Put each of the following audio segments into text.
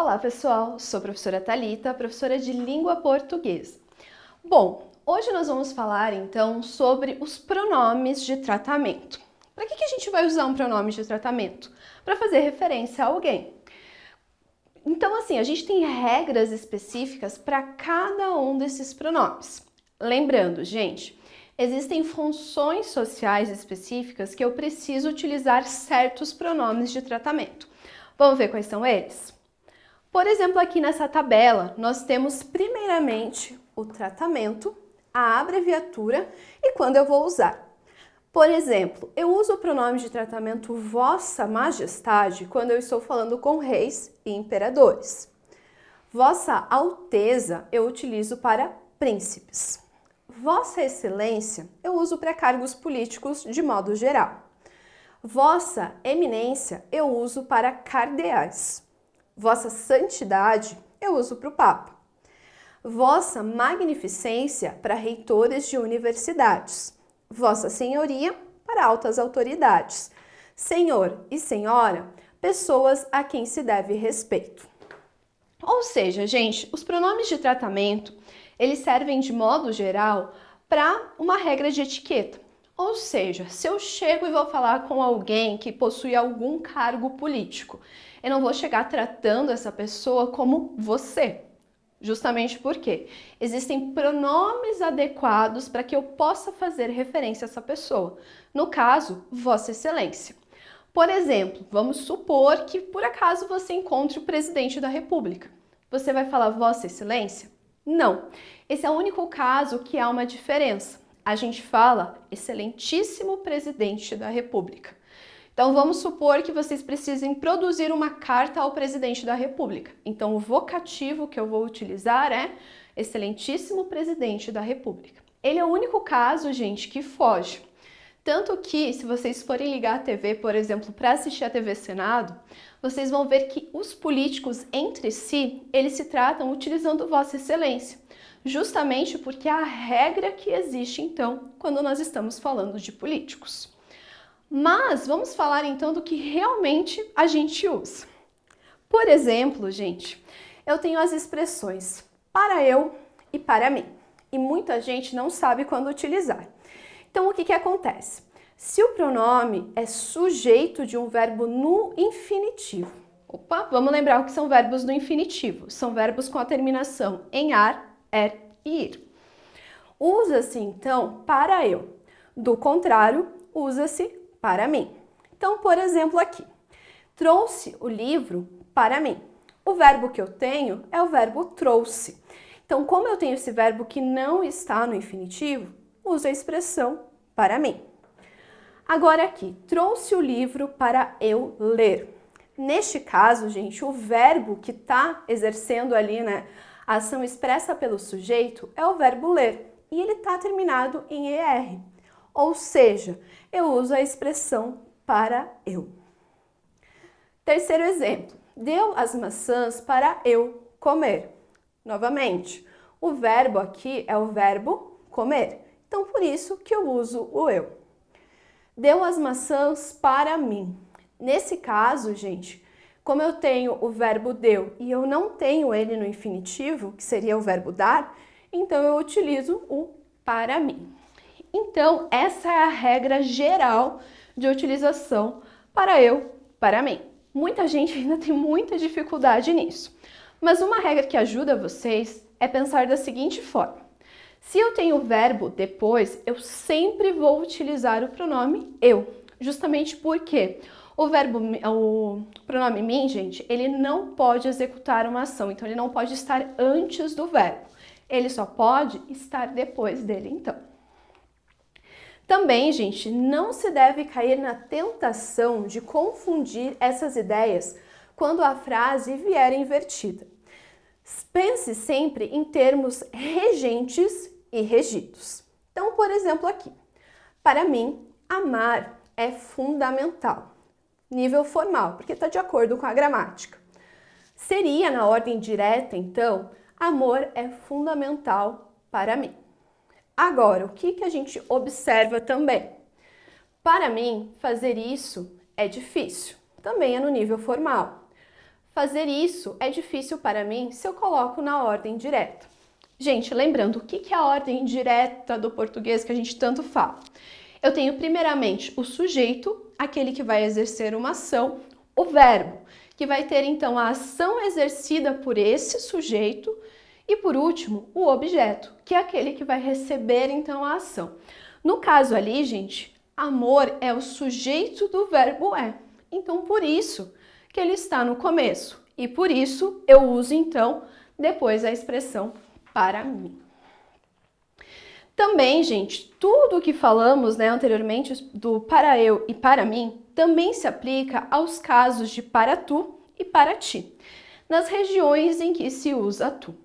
Olá pessoal, sou a professora Thalita, professora de língua portuguesa. Bom, hoje nós vamos falar então sobre os pronomes de tratamento. Para que a gente vai usar um pronome de tratamento? Para fazer referência a alguém. Então assim, a gente tem regras específicas para cada um desses pronomes. Lembrando, gente, existem funções sociais específicas que eu preciso utilizar certos pronomes de tratamento. Vamos ver quais são eles? Por exemplo, aqui nessa tabela, nós temos primeiramente o tratamento, a abreviatura e quando eu vou usar. Por exemplo, eu uso o pronome de tratamento Vossa Majestade quando eu estou falando com reis e imperadores. Vossa Alteza eu utilizo para príncipes. Vossa Excelência eu uso para cargos políticos de modo geral. Vossa Eminência eu uso para cardeais. Vossa Santidade eu uso para o Papa. Vossa Magnificência para reitores de universidades. Vossa Senhoria para altas autoridades. Senhor e Senhora, pessoas a quem se deve respeito. Ou seja, gente, os pronomes de tratamento, eles servem de modo geral para uma regra de etiqueta. Ou seja, se eu chego e vou falar com alguém que possui algum cargo político, eu não vou chegar tratando essa pessoa como você. Justamente porque existem pronomes adequados para que eu possa fazer referência a essa pessoa. No caso, Vossa Excelência. Por exemplo, vamos supor que por acaso você encontre o presidente da República. Você vai falar Vossa Excelência? Não. Esse é o único caso que há uma diferença. A gente fala Excelentíssimo Presidente da República. Então, vamos supor que vocês precisem produzir uma carta ao presidente da República. Então, o vocativo que eu vou utilizar é Excelentíssimo Presidente da República. Ele é o único caso, gente, que foge. Tanto que, se vocês forem ligar a TV, por exemplo, para assistir a TV Senado, vocês vão ver que os políticos entre si, eles se tratam utilizando Vossa Excelência. Justamente porque é a regra que existe, então, quando nós estamos falando de políticos. Mas vamos falar então do que realmente a gente usa. Por exemplo, gente, eu tenho as expressões para eu e para mim. E muita gente não sabe quando utilizar. Então, o que acontece? Se o pronome é sujeito de um verbo no infinitivo. Opa, vamos lembrar o que são verbos no infinitivo. São verbos com a terminação em ar, e ir. Usa-se, então, para eu. Do contrário, usa-se para mim. Então, por exemplo, aqui. Trouxe o livro para mim. O verbo que eu tenho é o verbo trouxe. Então, como eu tenho esse verbo que não está no infinitivo, uso a expressão para mim. Agora aqui, trouxe o livro para eu ler. Neste caso, gente, o verbo que está exercendo ali, né, a ação expressa pelo sujeito é o verbo ler e ele está terminado em ER. Ou seja, eu uso a expressão para eu. Terceiro exemplo, deu as maçãs para eu comer. Novamente, o verbo aqui é o verbo comer. Então, por isso que eu uso o eu. Deu as maçãs para mim. Nesse caso, gente, como eu tenho o verbo deu e eu não tenho ele no infinitivo, que seria o verbo dar, então eu utilizo o para mim. Então, essa é a regra geral de utilização para eu, para mim. Muita gente ainda tem muita dificuldade nisso. Mas uma regra que ajuda vocês é pensar da seguinte forma. Se eu tenho o verbo depois, eu sempre vou utilizar o pronome eu. Justamente porque o pronome mim, gente, ele não pode executar uma ação. Então, ele não pode estar antes do verbo. Ele só pode estar depois dele, então. Também, gente, não se deve cair na tentação de confundir essas ideias quando a frase vier invertida. Pense sempre em termos regentes e regidos. Então, por exemplo, aqui. Para mim, amar é fundamental. Nível formal, porque está de acordo com a gramática. Seria na ordem direta, então, amor é fundamental para mim. Agora, o que a gente observa também? Para mim, fazer isso é difícil. Também é no nível formal. Fazer isso é difícil para mim se eu coloco na ordem direta. Gente, lembrando, o que é a ordem direta do português que a gente tanto fala? Eu tenho primeiramente o sujeito, aquele que vai exercer uma ação, o verbo, que vai ter então a ação exercida por esse sujeito, e por último, o objeto, que é aquele que vai receber então a ação. No caso ali, gente, amor é o sujeito do verbo é. Então, por isso que ele está no começo. E por isso eu uso então depois a expressão para mim. Também, gente, tudo o que falamos, anteriormente do para eu e para mim também se aplica aos casos de para tu e para ti, nas regiões em que se usa tu.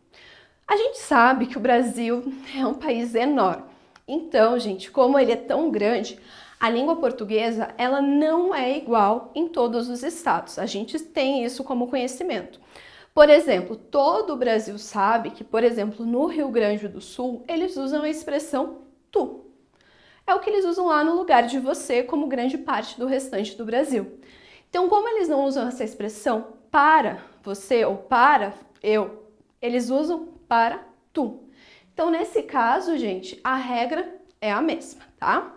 A gente sabe que o Brasil é um país enorme. Então, gente, como ele é tão grande, a língua portuguesa, ela não é igual em todos os estados. A gente tem isso como conhecimento. Por exemplo, todo o Brasil sabe que, por exemplo, no Rio Grande do Sul, eles usam a expressão tu. É o que eles usam lá no lugar de você, como grande parte do restante do Brasil. Então, como eles não usam essa expressão para você ou para eu, eles usam para tu. Então, nesse caso, gente, a regra é a mesma, tá?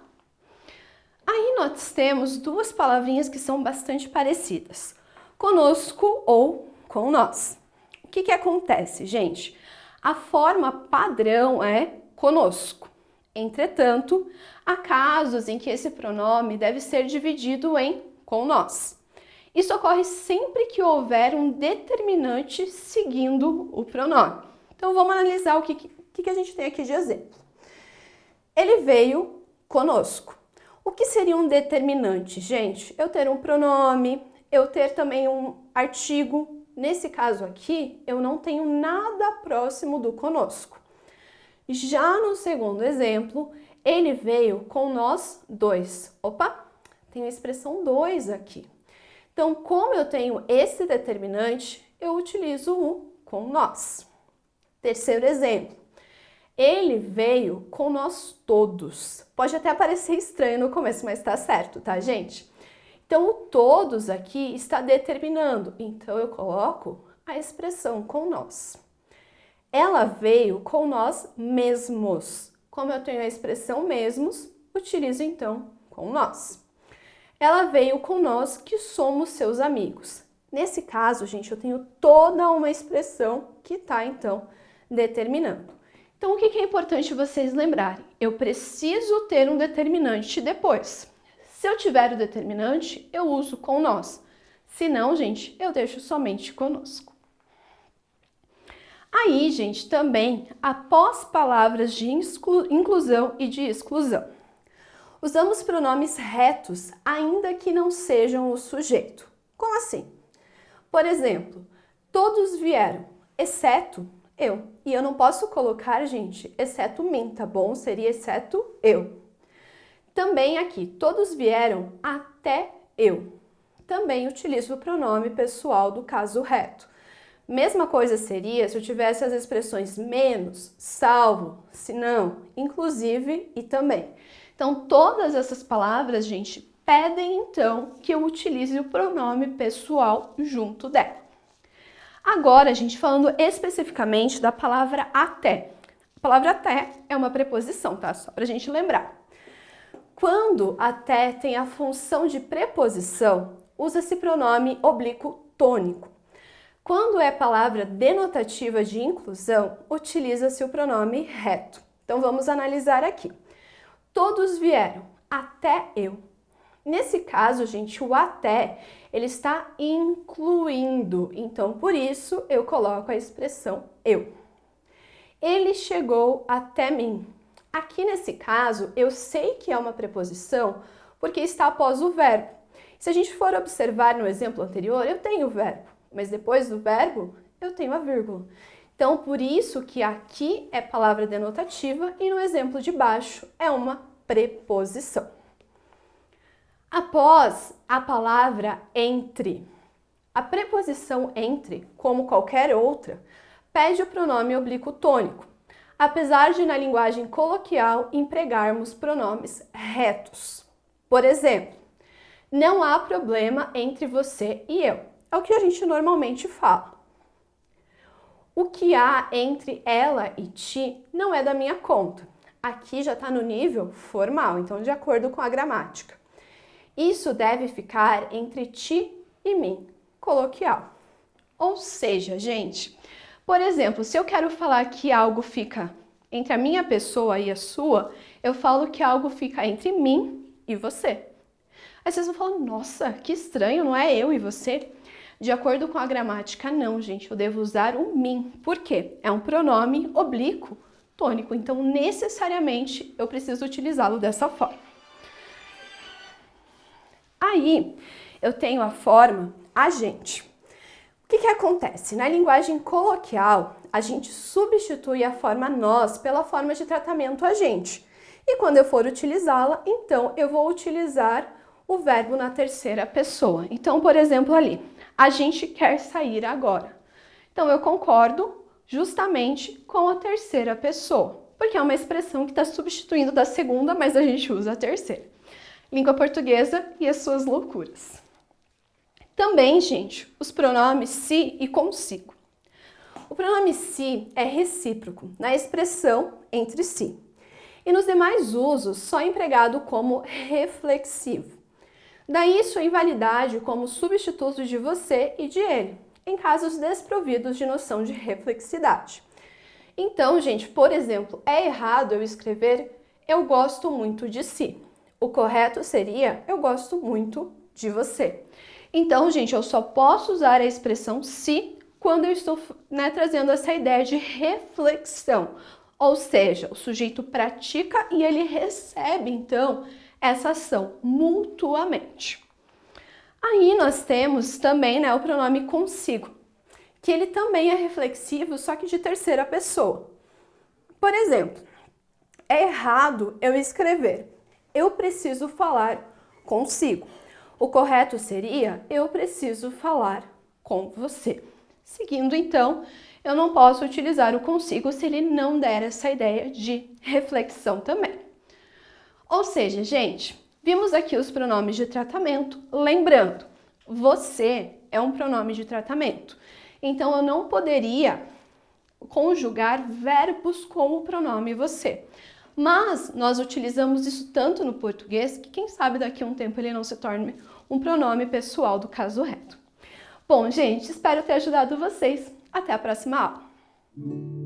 Aí nós temos duas palavrinhas que são bastante parecidas. Conosco ou com nós. O que acontece, gente? A forma padrão é conosco. Entretanto, há casos em que esse pronome deve ser dividido em com nós. Isso ocorre sempre que houver um determinante seguindo o pronome. Então, vamos analisar o que a gente tem aqui de exemplo. Ele veio conosco. O que seria um determinante, gente? Eu ter um pronome, eu ter também um artigo. Nesse caso aqui, eu não tenho nada próximo do conosco. Já no segundo exemplo, ele veio com nós dois. Opa, tem a expressão dois aqui. Então, como eu tenho esse determinante, eu utilizo o com nós. Terceiro exemplo. Ele veio com nós todos. Pode até parecer estranho no começo, mas tá certo, tá, gente? Então, o todos aqui está determinando. Então, eu coloco a expressão com nós. Ela veio com nós mesmos. Como eu tenho a expressão mesmos, utilizo então com nós. Ela veio com nós que somos seus amigos. Nesse caso, gente, eu tenho toda uma expressão que está então determinando. Então, o que é importante vocês lembrarem? Eu preciso ter um determinante depois. Se eu tiver o determinante, eu uso com nós. Se não, gente, eu deixo somente conosco. Aí, gente, também, após palavras de inclusão e de exclusão, usamos pronomes retos, ainda que não sejam o sujeito. Como assim? Por exemplo, todos vieram, exceto eu. E eu não posso colocar, gente, exceto mim, tá bom? Seria exceto eu. Também aqui, todos vieram até eu. Também utilizo o pronome pessoal do caso reto. Mesma coisa seria se eu tivesse as expressões menos, salvo, se não, inclusive e também. Então, todas essas palavras, gente, pedem então que eu utilize o pronome pessoal junto dela. Agora, gente, falando especificamente da palavra até. A palavra até é uma preposição, tá? Só pra gente lembrar. Quando até tem a função de preposição, usa-se pronome oblíquo tônico. Quando é palavra denotativa de inclusão, utiliza-se o pronome reto. Então, vamos analisar aqui. Todos vieram, até eu. Nesse caso, gente, o até, ele está incluindo. Então, por isso, eu coloco a expressão eu. Ele chegou até mim. Aqui, nesse caso, eu sei que é uma preposição porque está após o verbo. Se a gente for observar no exemplo anterior, eu tenho o verbo, mas depois do verbo, eu tenho a vírgula. Então, por isso que aqui é palavra denotativa e no exemplo de baixo é uma preposição. Após a palavra entre, a preposição entre, como qualquer outra, pede o pronome oblíquo tônico, apesar de na linguagem coloquial empregarmos pronomes retos. Por exemplo, não há problema entre você e eu. é o que a gente normalmente fala. O que há entre ela e ti não é da minha conta. Aqui já está no nível formal, então de acordo com a gramática. Isso deve ficar entre ti e mim, coloquial. Ou seja, gente, por exemplo, se eu quero falar que algo fica entre a minha pessoa e a sua, eu falo que algo fica entre mim e você. Aí vocês vão falar, nossa, que estranho, não é eu e você? De acordo com a gramática, não, gente, eu devo usar o mim. Por quê? É um pronome oblíquo tônico, então necessariamente eu preciso utilizá-lo dessa forma. Aí eu tenho a forma agente. O que acontece? Na linguagem coloquial, a gente substitui a forma nós pela forma de tratamento agente. E quando eu for utilizá-la, então eu vou utilizar o verbo na terceira pessoa. Então, por exemplo, ali, a gente quer sair agora. Então, eu concordo justamente com a terceira pessoa, porque é uma expressão que está substituindo da segunda, mas a gente usa a terceira. Língua portuguesa e as suas loucuras. Também, gente, os pronomes se e consigo. O pronome se é recíproco na expressão entre si. E nos demais usos, só é empregado como reflexivo. Daí sua invalidade como substituto de você e de ele, em casos desprovidos de noção de reflexidade. Então, gente, por exemplo, é errado eu escrever eu gosto muito de si. O correto seria eu gosto muito de você. Então, gente, eu só posso usar a expressão se quando eu estou trazendo essa ideia de reflexão. Ou seja, o sujeito pratica e ele recebe, então, essa ação mutuamente. Aí nós temos também o pronome consigo, que ele também é reflexivo, só que de terceira pessoa. Por exemplo, é errado eu escrever eu preciso falar consigo. O correto seria eu preciso falar com você. Seguindo, então, eu não posso utilizar o consigo se ele não der essa ideia de reflexão também. Ou seja, gente, vimos aqui os pronomes de tratamento. Lembrando, você é um pronome de tratamento. Então, eu não poderia conjugar verbos com o pronome você. Mas nós utilizamos isso tanto no português que quem sabe daqui a um tempo ele não se torne um pronome pessoal do caso reto. Bom, gente, espero ter ajudado vocês. Até a próxima aula!